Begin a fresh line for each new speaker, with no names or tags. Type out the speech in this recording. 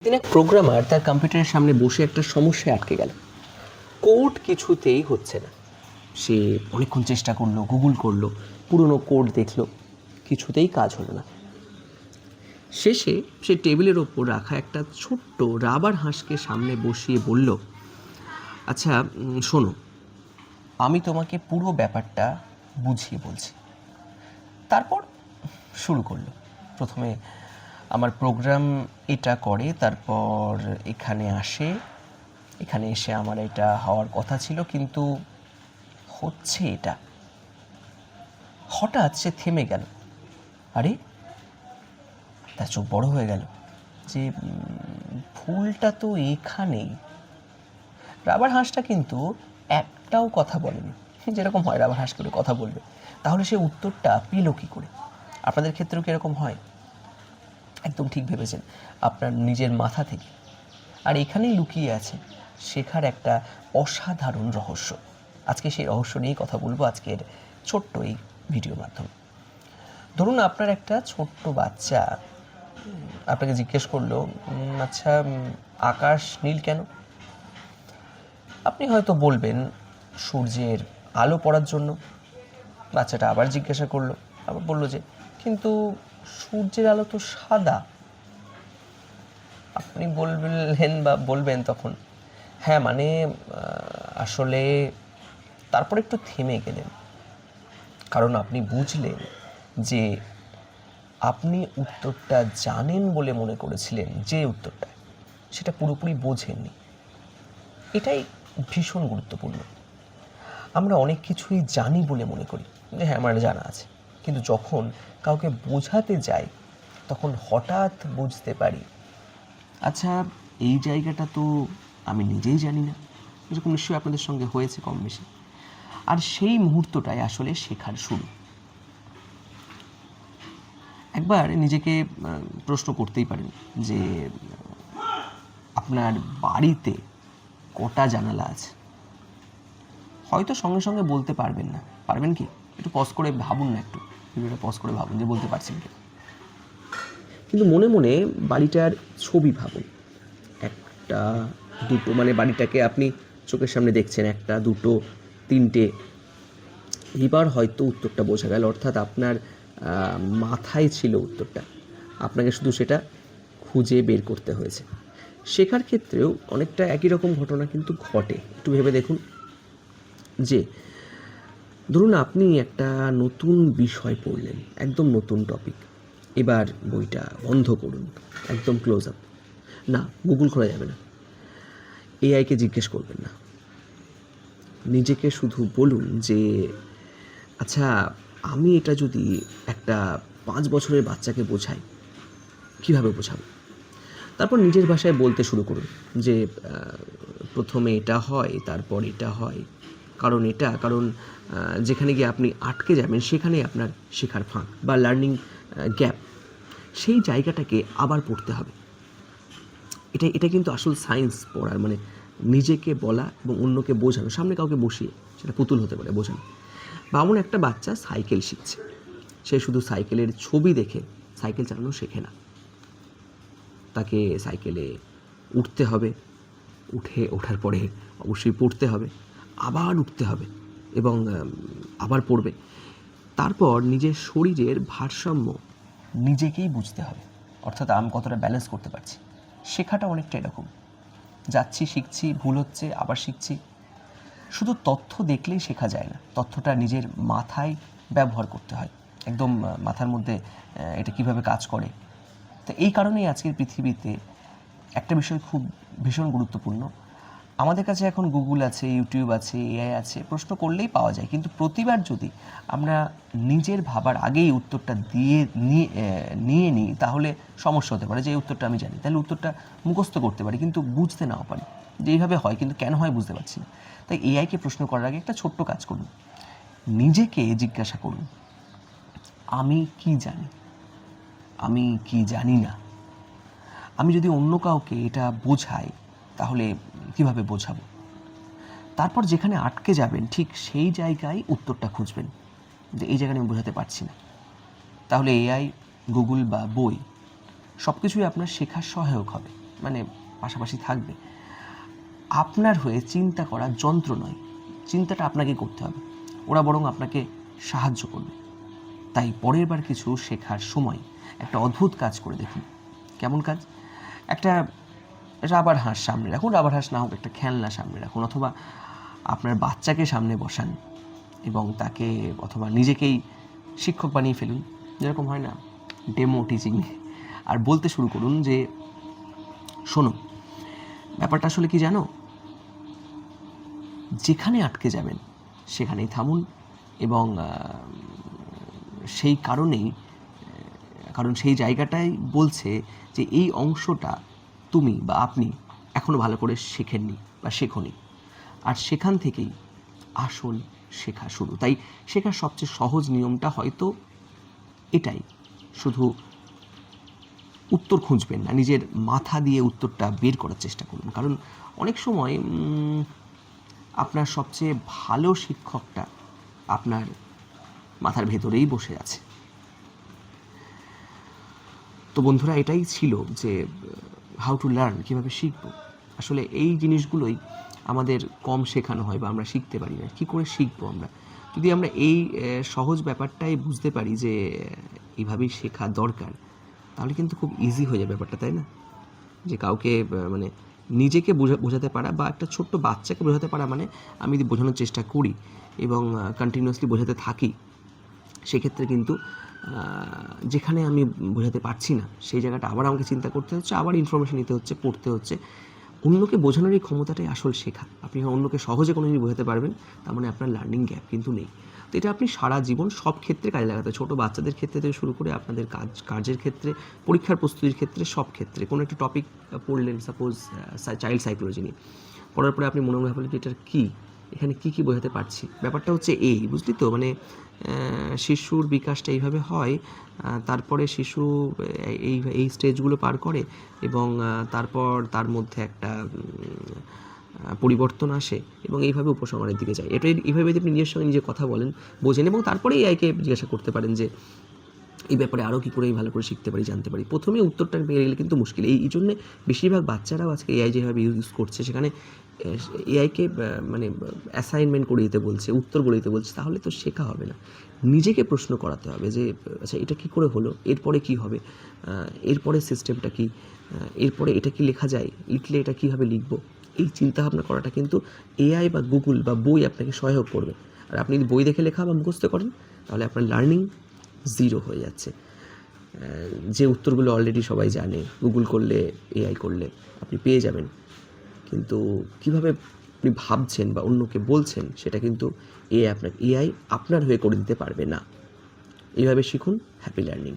একদিন এক প্রোগ্রামার তার কম্পিউটারের সামনে বসে একটা সমস্যায় আটকে গেল। কোড কিছুতেই হচ্ছে না। সে অনেকক্ষণ চেষ্টা করলো, গুগল করলো, পুরনো কোড দেখলো, কিছুতেই কাজ হলো না। শেষে সে টেবিলের ওপর রাখা একটা ছোট্ট রাবার হাঁসকে সামনে বসিয়ে বলল, আচ্ছা শোনো, আমি তোমাকে পুরো ব্যাপারটা বুঝিয়ে বলছি। তারপর শুরু করলো। প্রথমে আমার প্রোগ্রাম এটা করে, তারপর এখানে আসে, এখানে এসে আমার এটা হওয়ার কথা ছিল, কিন্তু হচ্ছে এটা। হঠাৎ সে থেমে গেল। আরে, তার চোখ বড় হয়ে গেল যে ভুলটা তো এখানেই। রাবার হাঁসটা কিন্তু একটাও কথা বলেনি, যেরকম হয় রাবার হাঁস করে কথা বলবে। তাহলে সে উত্তরটা পেল কী করে? আপনাদের ক্ষেত্রেও কি এরকম হয়? একদম ঠিক ভেবেছেন, আপনার নিজের মাথা থেকে। আর এখানেই লুকিয়ে আছে শেখার একটা অসাধারণ রহস্য। আজকে সেই রহস্য নিয়েই কথা বলবো আজকের ছোট্ট এই ভিডিওর মাধ্যমে। ধরুন আপনার একটা ছোট্ট বাচ্চা আপনাকে জিজ্ঞেস করলো, আচ্ছা আকাশ নীল কেন? আপনি হয়তো বলবেন সূর্যের আলো পড়ার জন্য। বাচ্চাটা আবার জিজ্ঞাসা করলো, আবার বললো যে কিন্তু সূর্যের আলো তো সাদা। আপনি বললেন বা বলবেন তখন, হ্যাঁ মানে আসলে, তারপর একটু থেমে গেলেন, কারণ আপনি বুঝলেন যে আপনি উত্তরটা জানেন বলে মনে করেছিলেন, যে উত্তরটা সেটা পুরোপুরি বোঝেননি। এটাই ভীষণ গুরুত্বপূর্ণ। আমরা অনেক কিছুই জানি বলে মনে করি যে হ্যাঁ আমার জানা আছে, কিন্তু যখন কাউকে বোঝাতে যাই তখন হঠাৎ বুঝতে পারি, আচ্ছা এই জায়গাটা তো আমি নিজেই জানি না। এরকম নিশ্চয়ই আপনাদের সঙ্গে হয়েছে কম বেশি। আর সেই মুহূর্তটাই আসলে শেখার শুরু। একবার নিজেকে প্রশ্ন করতেই পারেন যে আপনার বাড়িতে কটা জানালা আছে? হয়তো সঙ্গে সঙ্গে বলতে পারবেন না। পারবেন কি? একটু পজ করে ভাবুন না, একটু ভিডিওটা পজ করে ভাবুন যে বলতে পারছেন কি। কিন্তু মনে মনে বাড়িটার ছবি ভাবুন। একটা, দুটো, মানে বাড়িটাকে আপনি চোখের সামনে দেখছেন, একটা, দুটো, তিনটে। এবার হয়তো উত্তরটা বোঝা গেল, অর্থাৎ আপনার মাথায় ছিল উত্তরটা, আপনাকে শুধু সেটা খুঁজে বের করতে হয়েছে। শেখার ক্ষেত্রেও অনেকটা একই রকম ঘটনা কিন্তু ঘটে। একটু ভেবে দেখুন যে ধরুন আপনি একটা নতুন বিষয় পড়লেন, একদম নতুন টপিক। এবার বইটা বন্ধ করুন, একদম ক্লোজ আপ। না, গুগল করা যাবে না, এআইকে জিজ্ঞেস করবেন না। নিজেকে শুধু বলুন যে আচ্ছা আমি এটা যদি একটা 5 বছরের বাচ্চাকে বোঝাই, কীভাবে বোঝাবো? তারপর নিজের ভাষায় বলতে শুরু করুন যে প্রথমে এটা হয়, তারপর এটা হয়, কারণ যেখানে গিয়ে আপনি আটকে যাবেন সেখানেই আপনার শেখার ফাঁক বা লার্নিং গ্যাপ, সেই জায়গাটাকে আবার পড়তে হবে। এটা কিন্তু আসল সায়েন্স পড়ার, মানে নিজেকে বলা এবং অন্যকে বোঝানো, সামনে কাউকে বসিয়ে, সেটা পুতুল হতে পারে, বোঝানো। বামুন একটা বাচ্চা সাইকেল শিখছে, সে শুধু সাইকেলের ছবি দেখে সাইকেল চালানো শেখে না। তাকে সাইকেলে উঠতে হবে, ওঠার পরে অবশ্যই পড়তে হবে, আবার উঠতে হবে এবং আবার পড়বে। তারপর নিজের শরীরের ভারসাম্য নিজেকেই বুঝতে হবে, অর্থাৎ আমি কতটা ব্যালেন্স করতে পারছি। শেখাটা অনেকটা এরকম, যাচ্ছি, শিখছি, ভুল হচ্ছে, আবার শিখছি। শুধু তথ্য দেখলেই শেখা যায় না, তথ্যটা নিজের মাথায় ব্যবহার করতে হয়, একদম মাথার মধ্যে এটা কিভাবে কাজ করে। তো এই কারণেই আজকের পৃথিবীতে একটা বিষয় খুব ভীষণ গুরুত্বপূর্ণ। আমাদের কাছে এখন গুগল আছে, ইউটিউব আছে, এআই আছে, প্রশ্ন করলেই পাওয়া যায়। কিন্তু প্রতিবার যদি আমরা নিজের ভাবার আগেই উত্তরটা নিয়ে নিই, তাহলে সমস্যা হতে পারে। যে এই উত্তরটা আমি জানি, তাহলে উত্তরটা মুখস্থ করতে পারি কিন্তু বুঝতে নাও পারি যে এইভাবে হয়, কিন্তু কেন হয় বুঝতে পারছি না। তাই এআইকে প্রশ্ন করার আগে একটা ছোট্ট কাজ করুন, নিজেকে জিজ্ঞাসা করুন, আমি কি জানি, আমি কি জানি না। আমি যদি অন্য কাউকে এটা বোঝাই তাহলে কিভাবে বোঝাবো? তারপর যেখানে আটকে যাবেন ঠিক সেই জায়গায় উত্তরটা খুঁজবেন যে এই জায়গায় আমি বোঝাতে পারছি না। তাহলে এআই, গুগল বা বই সব কিছুই আপনার শেখার সহায়ক হবে, মানে পাশাপাশি থাকবে। আপনার হয়ে চিন্তা করা যন্ত্র নয়, চিন্তাটা আপনাকে করতে হবে, ওরা বরং আপনাকে সাহায্য করবে। তাই পরের বার কিছু শেখার সময় একটা অদ্ভুত কাজ করে দেখুন। কেমন কাজ? একটা রাবার হাঁস সামনে রাখুন, রাবার হাঁস না হোক একটা খেলনা সামনে রাখুন, অথবা আপনার বাচ্চাকে সামনে বসান এবং তাকে অথবা নিজেকেই শিক্ষক বানিয়ে ফেলুন, যেরকম হয় না ডেমো টিচিং, আর বলতে শুরু করুন যে শোনো, ব্যাপারটা আসলে কি জানো, যেখানে আটকে যাবেন সেখানেই থামুন এবং সেই কারণ সেই জায়গাটাই বলছে যে এই অংশটা তুমি বা আপনি এখনও ভালো করে শেখেননি বা শেখোনি, আর সেখান থেকেই আসল শেখা শুরু। তাই শেখার সবচেয়ে সহজ নিয়মটা হয়তো এটাই, শুধু উত্তর খুঁজবেন না, নিজের মাথা দিয়ে উত্তরটা বের করার চেষ্টা করুন। কারণ অনেক সময় আপনার সবচেয়ে ভালো শিক্ষকটা আপনার মাথার ভেতরেই বসে আছে। তো বন্ধুরা, এটাই ছিল যে হাউ টু লার্ন, কীভাবে শিখব। আসলে এই জিনিসগুলোই আমাদের কম শেখানো হয় বা আমরা শিখতে পারি না। কী করে শিখবো আমরা? যদি আমরা এই সহজ ব্যাপারটাই বুঝতে পারি যে এইভাবেই শেখা দরকার, তাহলে কিন্তু খুব ইজি হয়ে যাবে ব্যাপারটা, তাই না? যে কাউকে মানে নিজেকে বোঝাতে পারা বা একটা ছোট্ট বাচ্চাকে বোঝাতে পারা, মানে আমি যদি বোঝানোর চেষ্টা করি এবং কন্টিনিউয়াসলি বোঝাতে থাকি, সেক্ষেত্রে কিন্তু যেখানে আমি বোঝাতে পারছি না সেই জায়গাটা আবার আমাকে চিন্তা করতে হচ্ছে, আবার ইনফরমেশন নিতে হচ্ছে, পড়তে হচ্ছে। অন্যকে বোঝানোর এই ক্ষমতাটাই আসল শেখা। আপনি অন্যকে সহজে কোনো জিনিস বোঝাতে পারবেন, তার মানে আপনার লার্নিং গ্যাপ কিন্তু নেই। তো এটা আপনি সারা জীবন সব ক্ষেত্রে কাজে লাগাতে, ছোটো বাচ্চাদের ক্ষেত্রে থেকে শুরু করে আপনাদের কাজের ক্ষেত্রে, পরীক্ষার প্রস্তুতির ক্ষেত্রে, সব ক্ষেত্রে। কোনো একটা টপিক পড়লেন, সাপোজ চাইল্ড সাইকোলজি নিয়ে, পড়ার পরে আপনি মনে মনে ভাবলেন যে এটার কী, এখানে কী কী বোঝাতে পারছি, ব্যাপারটা হচ্ছে এই, বুঝলি তো, মানে শিশুর বিকাশটা এইভাবে হয়, তারপরে শিশু এই স্টেজগুলো পার করে এবং তারপর তার মধ্যে একটা পরিবর্তন আসে এবং এইভাবে উপসংহারের দিকে যায়। এটা এইভাবে যদি আপনি নিজের সঙ্গে নিজে কথা বলেন, বোঝেন এবং তারপরে এআইকে জিজ্ঞাসা করতে পারেন যে এই ব্যাপারে আরও কী করে ভালো করে শিখতে পারি, জানতে পারি। প্রথমে উত্তরটা পেয়ে গেলে কিন্তু মুশকিল। এই জন্যে বেশিরভাগ বাচ্চারাও আজকে এআই যেভাবে ইউজ করছে, সেখানে এআইকে মানে অ্যাসাইনমেন্ট করে দিতে বলছে, উত্তর বলে দিতে বলছে, তাহলে তো শেখা হবে না। নিজেকে প্রশ্ন করাতে হবে যে আচ্ছা এটা কী করে হলো, এরপরে কী হবে, এরপরে সিস্টেমটা কী, এরপরে এটা কি লেখা যায়, লিখলে এটা কীভাবে লিখব। এই চিন্তাভাবনা করাটা কিন্তু এআই বা গুগল বা বই আপনাকে সহায়ক করবে। আর আপনি যদি বই দেখে লেখা বা মুখস্থ করেন, তাহলে আপনার লার্নিং জিরো হয়ে যাচ্ছে। যে উত্তরগুলো অলরেডি সবাই জানে, গুগল করলে, এআই করলে আপনি পেয়ে যাবেন, কিন্তু কীভাবে আপনি ভাবছেন বা অন্যকে বলছেন, সেটা কিন্তু এআই আপনার হয়ে করে দিতে পারবে না। এইভাবে শিখুন। Happy learning.